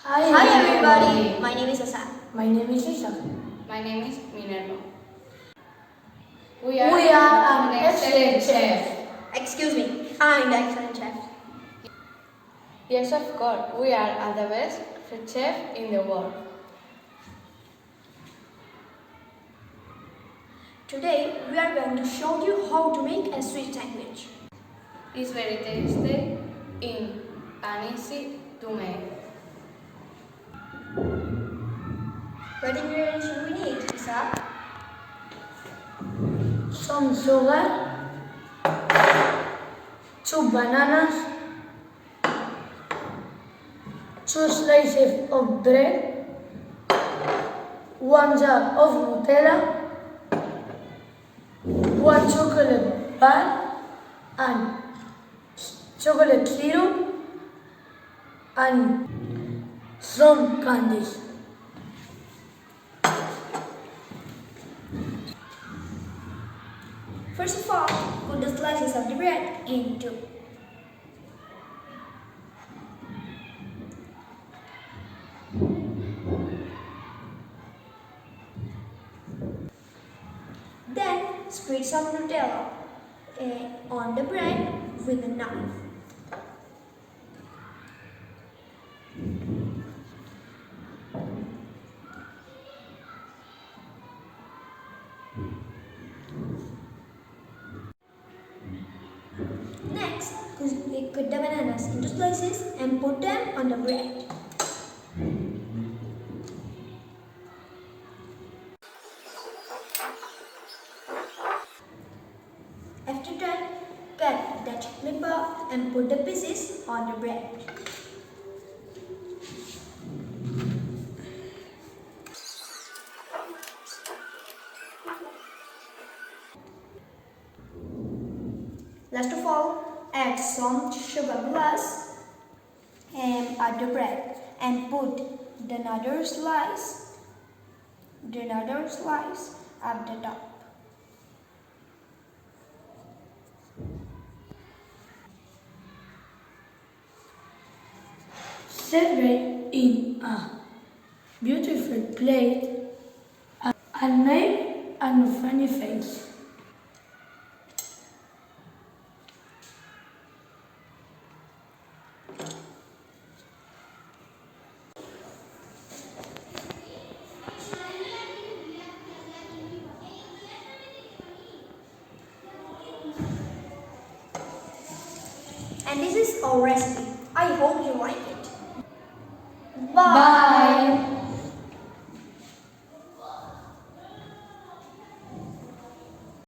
Hi everybody, my name is Asan. My name is Isha. My name is Minerva. We are an excellent chef. Excuse me, I'm the excellent chef. Yes, of course, we are the best chef in the world. Today we are going to show you how to make a sweet sandwich. It's very tasty and easy to make. What ingredients do we need, Isa? Some sugar, 2 bananas, 2 slices of bread, 1 jar of Nutella, 1 chocolate bar, and chocolate syrup, and some candies. First of all, put the slices of the bread into. Then spread some Nutella on the bread with a knife. Next, cut the bananas into slices and put them on the bread. After that, cut the chocolate bar and put the pieces on the bread. Last of all, add some sugar glass and add the bread and put another slice at the top. Serve it in a beautiful plate and make a funny face. And this is our recipe. I hope you like it. Bye.